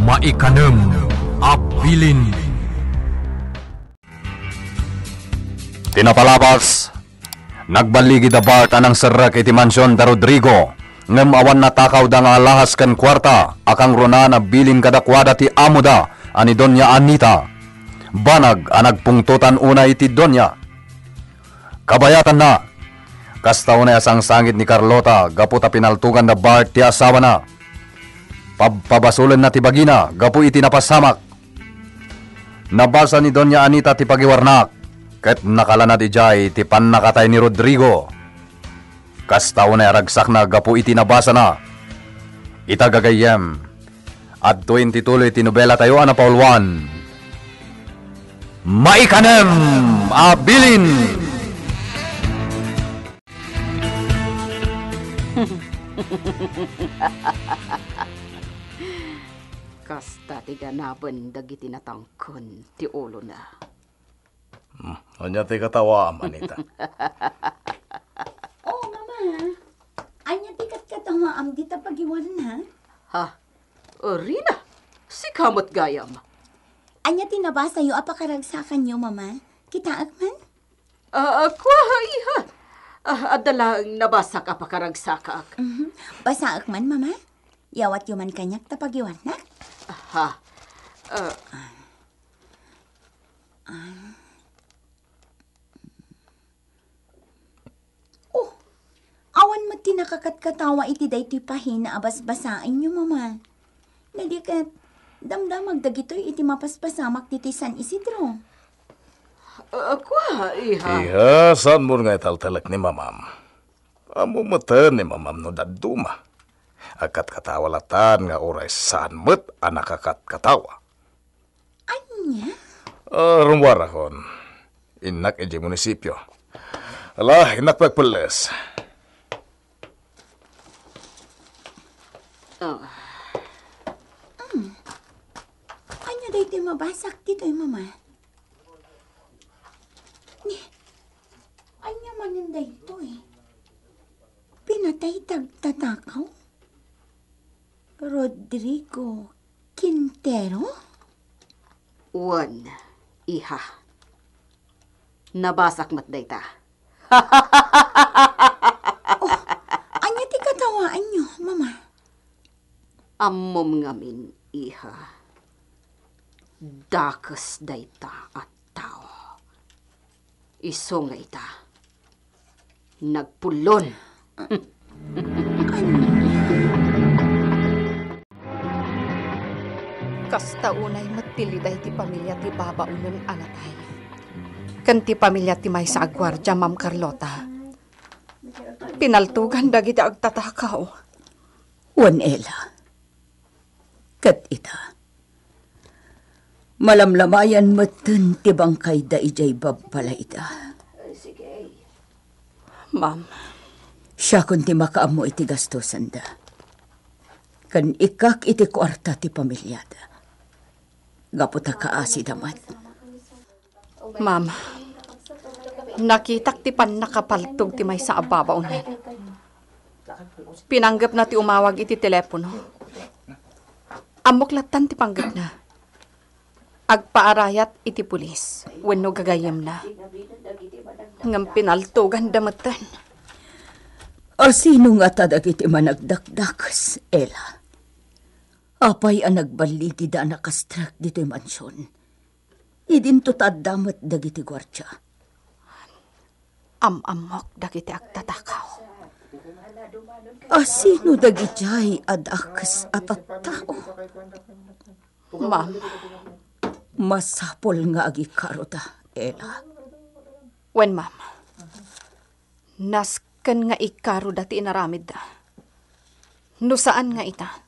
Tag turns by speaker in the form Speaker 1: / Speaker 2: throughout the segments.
Speaker 1: Maikanem abilin. Tinapalabas nagbaligi da Bart anang serak iti mansyon da Rodrigo ngem awan natakaw da nga lahas kan kwarta akang rona na bilin kadakwada ti amo da ani Doña Anita. Banag anagpungtutan una iti Doña. Kabayatan na kastaw na asang sangit ni Carlota gapu ta pinaltugan da Bart ti asawa na. Pabasulan na ti bagina gapu iti napasamak. Nabasa ni Doña Anita ti pagiwarnak ket nakalana ti jay ti pannakatay ni Rodrigo. Kastaw na aragsak na gapu iti nabasa na. Itagagayem at tuwin tituloy ti nobela tayo ana Paul 1. Maikanem abilin.
Speaker 2: Kasta ti ganaban dagiti natangkon ti ulo na.
Speaker 1: Anya ti katawa, Manita.
Speaker 3: Oh, mama. Anya ti katawa am di ta pagiwan na.
Speaker 2: Ha? Rina, si kamot gayam.
Speaker 3: Anya ti nabasa yo apakaragsakan yo, mama. Kita man?
Speaker 2: Kwa, iha. Adalang nabasa ka pakaragsak.
Speaker 3: Basa man, mama. Yawat yo man kanyak ta pagiwan na.
Speaker 2: Ha?
Speaker 3: Awan mo tinakakatkatawa iti daytoy pahin na abas-basaan nyo, mama. Nadi kat damdamag dagitoy iti mapaspasamak ti San Isidro.
Speaker 2: Kwa, iha.
Speaker 4: Iha, saan mo nga italtalak ni mamam? Amo matan ni mamam no daduma. Akat katawalatan nga oray saan mo't anakakat katawa.
Speaker 3: Anya?
Speaker 4: Rumwara kon. Inak iji munisipyo. Ala, inak pagpulis.
Speaker 3: Anya daytoy mabasak ditoy, mama? Anya manin daytoy? Pinatay tagtatakaw? Rodrigo Quintero?
Speaker 2: Wan, iha. Nabasak mat dayta.
Speaker 3: Anya ti katawaan nyo, mama?
Speaker 2: Ammom ngamin, iha. Dakas dayta at tao. Iso nga ita. Nagpulon.
Speaker 5: Kasta unay matiliday ti pamilya ti baba unon anatay. Kan ti pamilya ti may sa agwardya, Ma'am Carlota. Pinaltugan dagiti agtatakaw.
Speaker 6: Wan Ella. Kat ita. Malamlamayan matan ti bangkay da ijay babpala ita.
Speaker 5: Ma'am.
Speaker 6: Siya kun ti makaamo iti gastusan da. Kan ikak iti kwarta ti pamilyada. Gaputa kaasi damat.
Speaker 5: Ma'am. Nakitak ti pan nakapaltog ti may sa ababaw na. Pinanggap na ti umawag iti telepono. Amuklatan ti panggap na. Agpaarayat iti pulis. Wenno gagayam na. Ngam pinaltugan damatan.
Speaker 6: Sino nga tadag iti managdakdakas, Ella? Apay ang nagbaligi da nakastrak dito yung mansyon. Idinto tadamat dagiti gwardya.
Speaker 5: Amok dagiti agtatakaw.
Speaker 6: Sino dagitiyay adakas at tao?
Speaker 5: Ma'am.
Speaker 6: Masapol nga agikaro da, Ella.
Speaker 5: Wen, ma'am. Nasken nga ikaro dati inaramid da. No saan nga ita?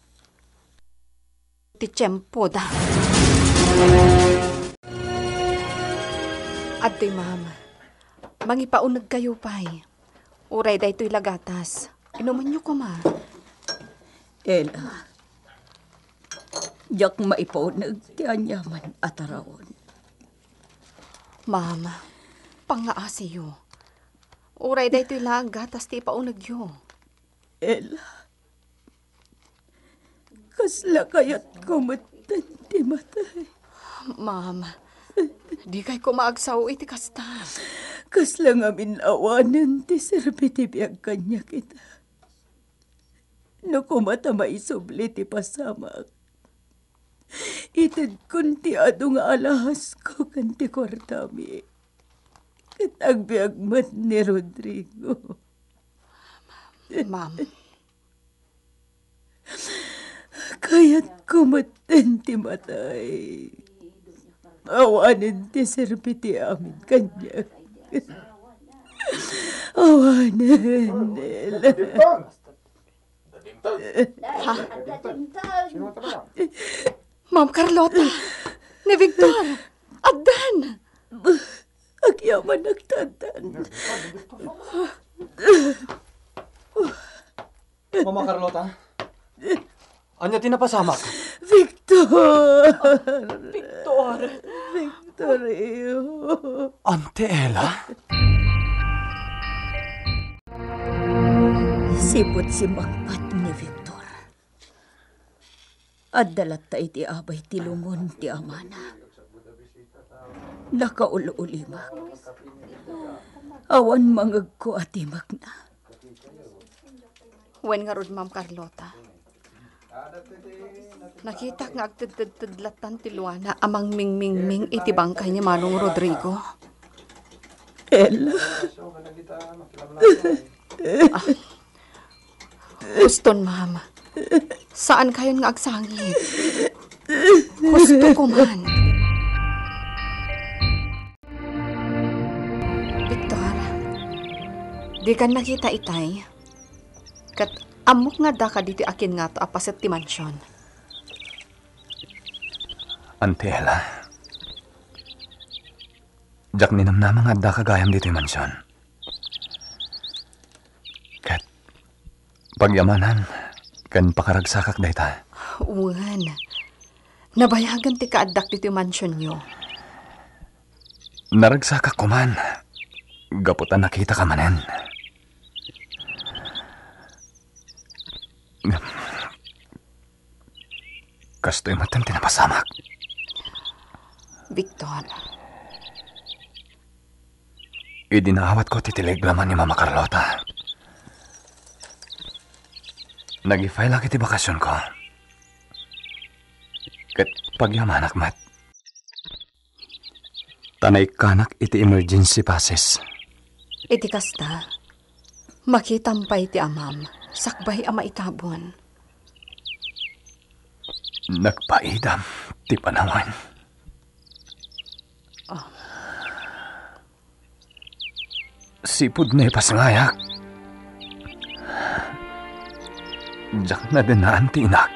Speaker 5: Ti tiyempo da. Adtoy, ma'am. Mangipaunag kayo pa'y. Uray da ito'y lagatas. Inuman niyo ko, ma.
Speaker 6: Ella. Diyak maipaunag ti anyaman at araon.
Speaker 5: Ma'am, pangaasiyo. Uray da ito'y lagatas ti ipaunag yo.
Speaker 6: Ella. Kasla kayat kumot kumutan ti matay.
Speaker 5: Ma'am, di kay ko maagsaw iti kasta.
Speaker 6: Kas lang amin awanan ti serbi ti biyag kanya kita. No kumata maisubli ti pasamak. Itid kun ti ado nga alahas ko kan ti kwartami. Katagbiag mat ni Rodrigo.
Speaker 5: Ma'am,
Speaker 6: Kaya't kumatan ti matay. Awanan ti serbi ti amin kanya. Awanan nila.
Speaker 5: Ma'am Carlota, ni Victor, Adan.
Speaker 6: Agyaman nagtatan.
Speaker 7: Mama Carlota? Anya tinapasamak?
Speaker 6: Victor!
Speaker 5: Victor.
Speaker 6: Victor, iyo.
Speaker 7: Ante Ella?
Speaker 6: Sipot si Magpat ni Victor. At dalat ta iti abay ti lungon ti amana. Nakaulo-ulimak. Awan mangag ko atimak na.
Speaker 5: Wen nga rod, Ma'am Carlota. Nakita nga agtidlatan ti Luana amang ming iti bangkay ni Manong Rodrigo.
Speaker 6: Ella.
Speaker 5: Huston, Ma'am. Saan kayo nga agsangit? Husto ko man. Victor, di ka nakita itay. Kat amok nga da ka diti akin nga to apaset ti mansyon.
Speaker 1: Ante Ella. Jak ninamnama nga da kagayam dito yung mansyon. Kat pagyamanan, kan pakaragsakak dayta.
Speaker 5: Uwan. Nabayagan ti kaadak dito yung mansyon nyo.
Speaker 1: Naragsakak ko man. Gaputan nakita ka manen. Kasto'y matan tinapasamak.
Speaker 5: Victor,
Speaker 1: Idinaawat ko titelegraman ni Mama Carlota. Nag-i-file lang iti bakasyon ko. Kat pagyamanak mat. Tanay kanak iti emergency passes.
Speaker 5: iti kasta, makitampay ti amam, sakbay ama itabon.
Speaker 1: Nagpaidam ti panawan. Sipud na ipasngayak. Diyak na dinaan ti inak.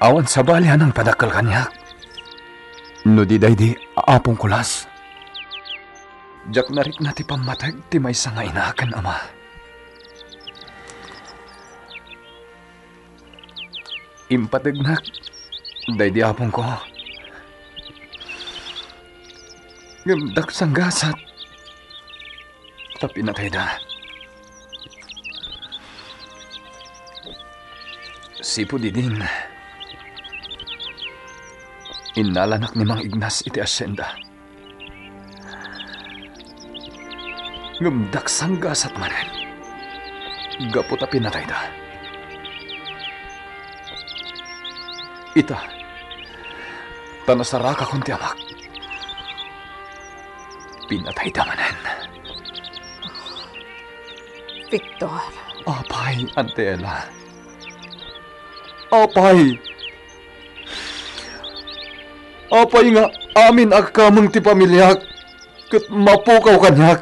Speaker 1: Awan sa balian ang padakal kanyak. No di day di aapong kulas. Diyak narik na ti pamatag ti may nga inakan ama. Impatagnak, day di apong ko. Gamdak sang gasat. Tapi natay da. Sipo di din. Inalanak ni Mang Ignas iti asyenda. Gamdak sang gasat manen. Gapo tapi natay da. Ita. Tanasaraka kunti amak. Pinatay damanan.
Speaker 5: Victor.
Speaker 1: Apay, Ante Ella. Apay. Apay nga amin agkamong ti pamilyak. Kat mapukaw kanyak.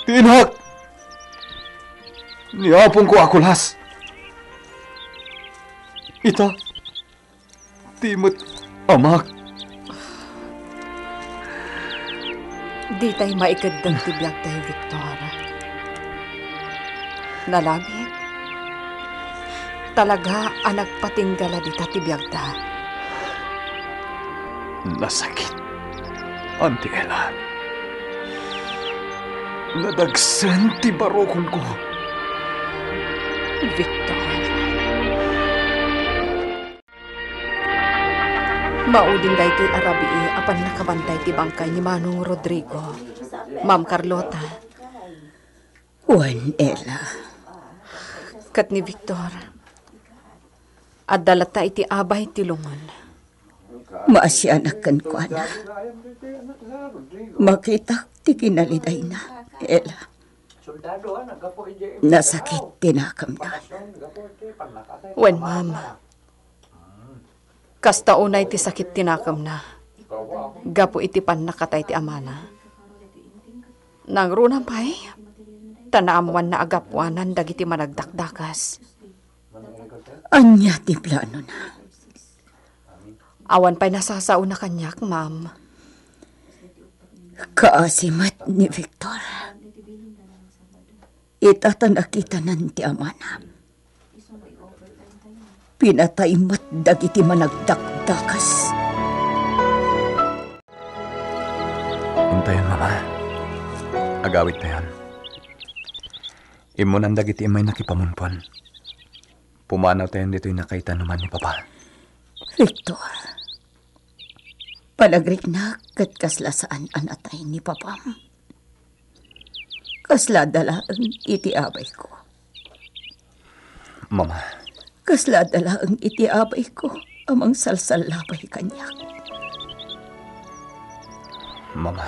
Speaker 1: Tinak. Niapong ko akulas. Ita. Timot amak.
Speaker 5: Di tayo maikadang tibiyag tayo, Victor. Nalabit. Talaga anak patinggala di tatibiyag ta.
Speaker 1: Nasakit, Auntie Ella. Nadagsan ti barokon ko.
Speaker 5: Victor. Maudin da ito'y arabi apan nakabantay ti bangkay ni Manong Rodrigo. Ma'am Carlota.
Speaker 6: Wan, Ella.
Speaker 5: Kat ni Victor. At dalata iti abay ti lungon.
Speaker 6: Maasyanak kan ko, ana. Makita ti kinaliday na, Ella. Nasakit tinakam na.
Speaker 5: Wen, ma'am. Kasta unay ti sakit tinakam na. Gapo iti pan nakatay ti amana. Nangrunang pa'y, tanaamwan na agapuanan dagiti managdakdakas.
Speaker 6: Anya ti plano na.
Speaker 5: Awan pa'y nasasao na kanyak, ma'am.
Speaker 6: Kaasimat ni Victor. Itatanakita nan ti amana. Pinatay mat dagiti managdakdakas.
Speaker 1: Hintayon, mama. Agawit tayon. Imunan dagiti imay nakipamunpon. Pumanaw tayon dito'y nakaita naman ni Papa.
Speaker 6: Victor, palagrik na kat kaslasaan anatay ni Papam. Kasla dalaang iti abay ko.
Speaker 1: Mama,
Speaker 6: Kasla dalaang iti abay ko amang salsalabay kanyak.
Speaker 1: Mama,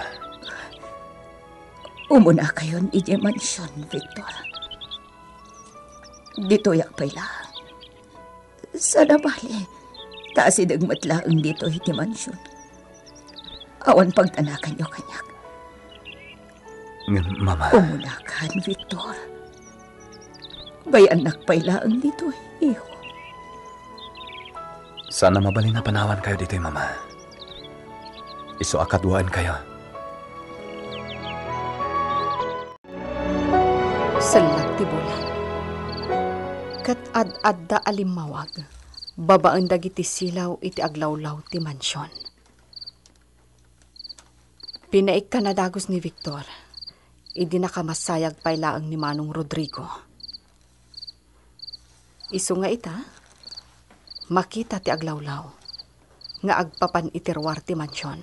Speaker 6: Umuna kayon iti mansyon, Victor. Dito yak pala. Sana bali, taasidag matlaang dito iti mansyon. Awan pagtanakan nyo kanyak.
Speaker 1: Mama.
Speaker 6: Umuna kan, Victor. Bayan nakpailaang dito, iho.
Speaker 1: Sana mabalin na panawan kayo dito'y, Mama. Iso akadwaan kayo.
Speaker 5: Salak ti bulan. Kat ad-adda alimawag. Babaan dagiti silaw iti aglawlaw ti mansyon. Pinaik ka na dagos ni Victor. Idi nakamasayag pailaang ni Manong Rodrigo. Isu nga ita, makita ti aglawlaw, nga agpapan itirwar ti mansyon.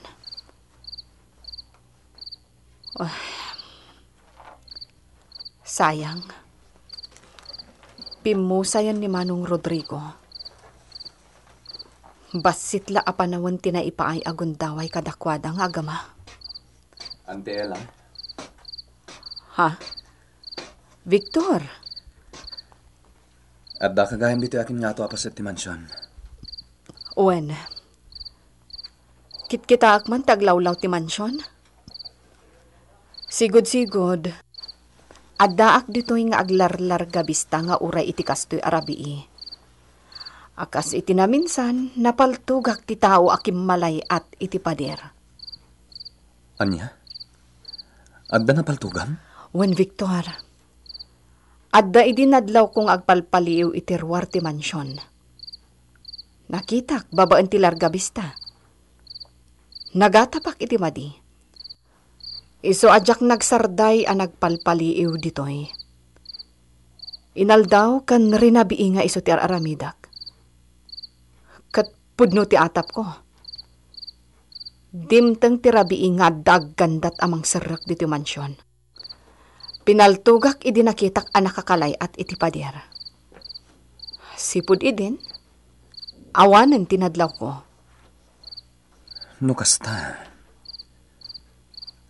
Speaker 5: Sayang. Pimusayan ni Manong Rodrigo. Basitla apanawan tinaipaay agundaway kadakwada nga agama.
Speaker 1: Ante Ella?
Speaker 5: Ha? Victor?
Speaker 1: At da kagayam dito akin nga ito apasit ti mansyon.
Speaker 5: Uwen. Kitkita akman taglawlaw ti mansyon? Sigod-sigod. Addaak dito'y nga aglarlar gabista nga uray iti kastoy arabii. Akas iti naminsan, napaltugak ti tao akim malay at iti pader.
Speaker 1: Anya? Adda na paltugam?
Speaker 5: Wen Victor, adda idinadlaw kong agpalpaliw iti ruwar ti mansyon. Nakitak, babaan ti largabista. Nagatapak iti madi. Iso adyak nagsarday a nagpalpaliw ditoy. Inaldaw kan rinabii nga iso ti aramidak. Kat pudno ti atap ko. Dimteng ti rabii nga daggandat amang serak dito mansyon. Pinaltugak idi nakitak anak kakalay at iti pader. Sipud idin, awanen tinadlaw ko.
Speaker 1: No kasta.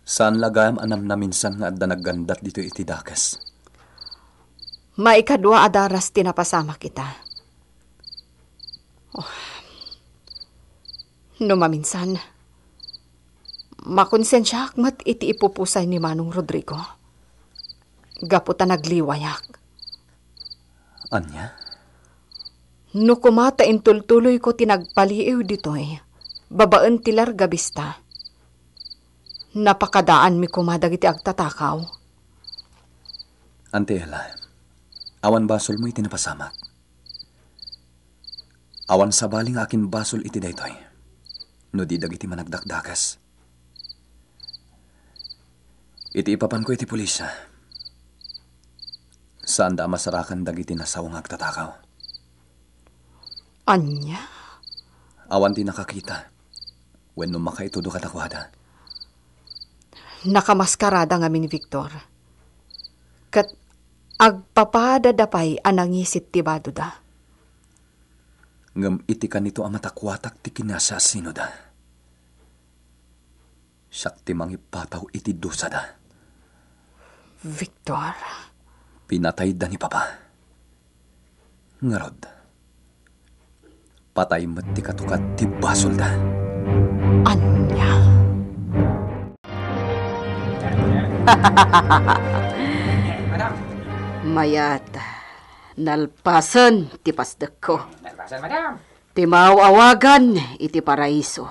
Speaker 1: Saan lagayam anam na minsan nga adda naggandat dito iti dakas?
Speaker 5: Maikadwa adaras tinapasama kita. No maminsan, makonsensya akmat iti ipupusay ni Manong Rodrigo. Gaputa nagliwayak.
Speaker 1: Anya?
Speaker 5: No kumata intultuloy ko tinagpaliiw ditoy, babaan tilar gabista. Napakadaan mi kumadag iti agtatakaw.
Speaker 1: Ante Ella, awan basol mo iti napasamak. Awan sabaling akin basol iti daytoy. No di dag iti managdakdakas. Iti ipapan ko iti pulisya. Saan da masarakan dagiti nasawang agtatakaw?
Speaker 5: Anya?
Speaker 1: Awan di nakakita. When makaitudo katakwada.
Speaker 5: Nakamaskarada nga ni Victor. Kat agpapadadapay anang isit ti bado da.
Speaker 1: Ngam itikan nito ang matakwatak ti kinasa sino da. Siyak ti mangipataw iti dusa da.
Speaker 5: Victor,
Speaker 1: Pinatay da ni Papa. Ngarod. Patay met ti katukat ti basol da.
Speaker 5: anya?
Speaker 2: Mayat, nalpasan ti pasdek ko. Ti maawagan iti paraiso.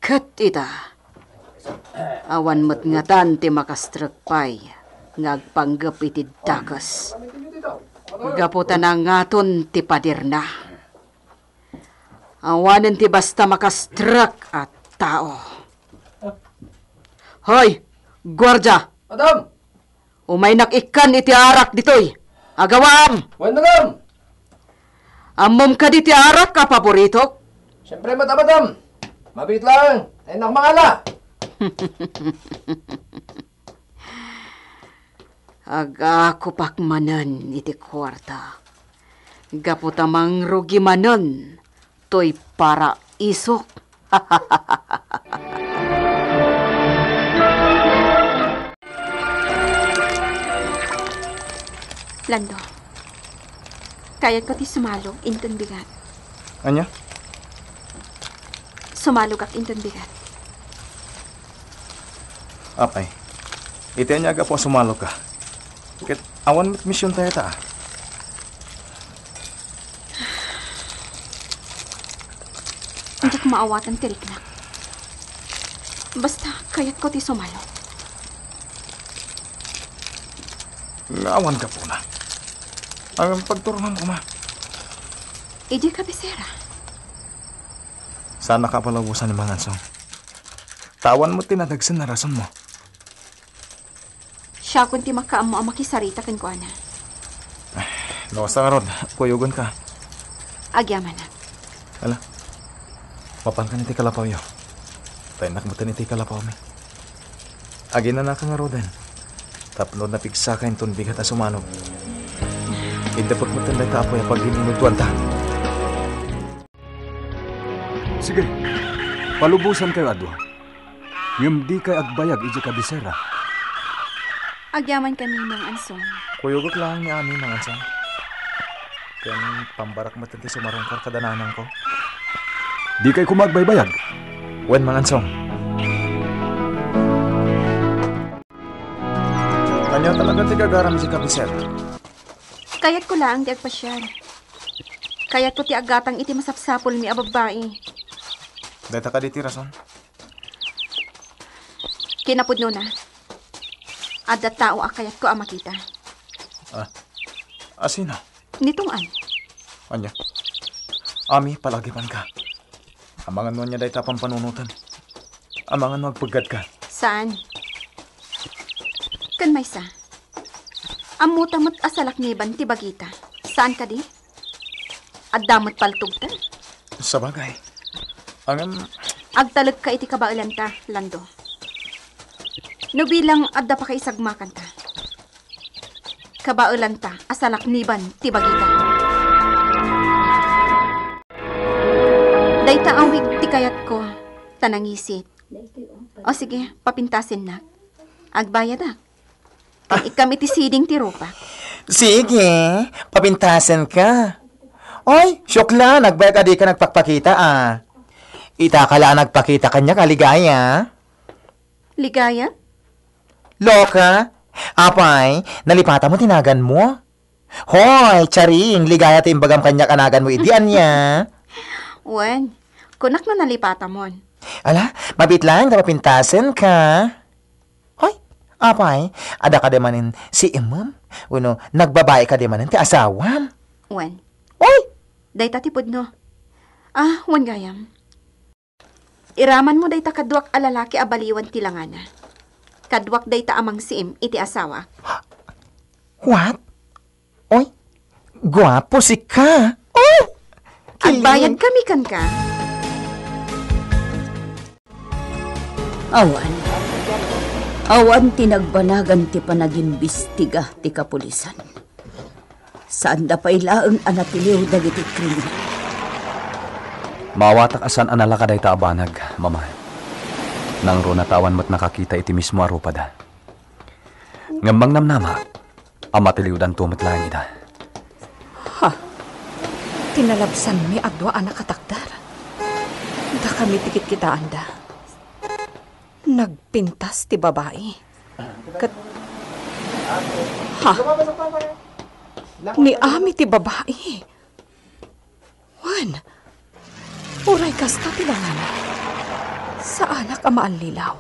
Speaker 2: Kat ita, awan matngatan ti makastragpay, ngagpanggap iti dakas. Gaputan ang ngaton ti padirna. Awanan ti basta makastrag at tao. Hoy, gwardya!
Speaker 8: Madam!
Speaker 2: Umay nakikan iti arak ditoy. Agawam!
Speaker 8: Wan madam!
Speaker 2: Amom ka diti arak ka, paborito?
Speaker 8: Siyempre madam! Mabit lang! Ay nakmangala!
Speaker 2: Aga kupakmanan iti kwarta. Gaputamang rugi manan. To'y para isok.
Speaker 9: Lando, kayat ko ti sumalog inton bigat.
Speaker 4: Anya?
Speaker 9: Sumalog ak inton bigat.
Speaker 4: Apay. Iti anya aga po sumalo ka. Ket awan mit misyon tayo ta.
Speaker 9: Hindi ko maawatan tirik na. Basta kayat ko ti sumalog.
Speaker 4: Awan ka po na. Ang pagturungan ko ma.
Speaker 9: Iji kabisera.
Speaker 4: Sana ka palabusan ni Mangansong. Tawan mo tinadagsan na rason mo.
Speaker 9: Siya kung ti makaam mo ang makisarita kan ko ana.
Speaker 4: Lawas na rod. Kuyugon ka.
Speaker 9: Agyaman na.
Speaker 4: Ala. Mapan ka niti kalapaw yo. Tainak mo niti kalapaw mi. Agin na ka nga rodan. Tapnod na pigsakan ton bigat na sumanog. Indapot mo tanday ka apoy pag ginunutuan ta.
Speaker 7: Sige, palubusan kayo adwa. Ngem di kay agbayag iji kabisera.
Speaker 9: Agyaman kami mga ansong.
Speaker 4: Kuyugot lang ni amin Mangansong. Kaya pambarak mo tanti sumarungkar kadananan ko.
Speaker 7: Di kay kumagbaybayag.
Speaker 4: Wen Mangansong. Kanya talaga tigagaram si Kabiser.
Speaker 9: Kayat ko lang di agpasyan. Kayat ko ti agatang iti masapsapol mi ababae.
Speaker 4: Deta ka diti rason.
Speaker 9: Kinapudno na. Adda tao akayat ko ang makita.
Speaker 4: Asino?
Speaker 9: Nitong an.
Speaker 4: Anya? Ami, palagi pan ka. Amangan mo niya dahi tapang panunutan. Amangan mo agpagad ka.
Speaker 9: Saan? Kan may sa. Amutamot asalak niban ti bagita. Saan ka di? Addamot paltog ta.
Speaker 4: Sa bagay. Ang
Speaker 9: Agtalag ka iti kabailan ta, Lando. No bilang adda pa kaisagmakan ta. Kabailan ta, asalak niban ti bagita. Dayta awig ti kayat ko, tanangisit. O sige, papintasin na. Agbayad ak. Kan ikam iti siding ti ropa.
Speaker 10: Sige, papintasan ka. Oy, syokla, nagbayag adi ka nagpakpakita Ita ka lang nagpakita kanya kaligaya.
Speaker 9: Ligaya?
Speaker 10: Loka, apay, nalipata mo tinagan mo. Hoy, charing, ligaya ti imbagam kanya kanagan mo idian niya.
Speaker 9: Wen, kunak na nalipata mon.
Speaker 10: Ala, mabit lang, kapapintasan ka. Hoy, apay, ada ka demanin si imam. Uno, nagbabae ka demanin ti asawam.
Speaker 9: Wen,
Speaker 10: Hoy,
Speaker 9: day tatipod no. Wen gayam. Iraman mo day ta kadwak alalaki abaliwan tilangana. Kadwak day ta amang siim iti asawa.
Speaker 10: What? Oy, guwapo si ka. Oh!
Speaker 9: Agbayad kami kan ka.
Speaker 6: Awan tinagbanagan ti panagimbestiga ti kapulisan. Saan da pa'y laeng anatiliw dagiti kriminal.
Speaker 1: Mawatak asan analaka day taabanag, mama. Nang ro natawan mo't nakakita iti mismo arupada. Ngambang namnama, amatiliwdan tumot lang ida.
Speaker 5: Ha? Tinalabsan mi adwa anak katakdar. Da kami tikit kita anda. Nagpintas ti babae. Ha? Ni ami ti babae. Wan, uray kasta tilangan. Sa anak amaan lilaw.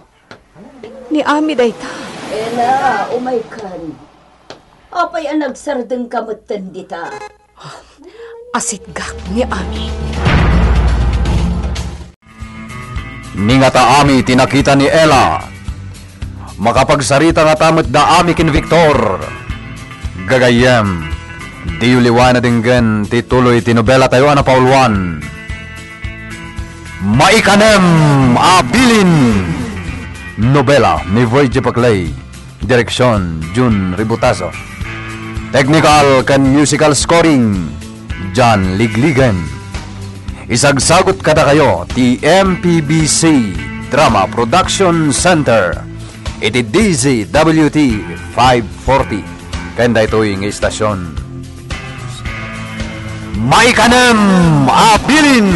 Speaker 5: Ni ami dayta.
Speaker 6: Ela, umaykan. Apay ang nagsardeng kamutan dita.
Speaker 5: Asitgak ni ami.
Speaker 1: Ningata ami tinakita ni Ella. Makapagsarita nga tamot da ami kin Victor. Gagayem, di uliwan na dinggan tituloy tinobela tayo na Pauluan. Maikanem Abilin. Nobela ni Virgie Paclay. Direksyon June Ributaso. Technical kan musical scoring John Ligligan. Isagsagot kada kayo ti MPBC Drama Production Center. Iti DZWT 540. Kanda ito'y ng istasyon. Maikanem Abilin.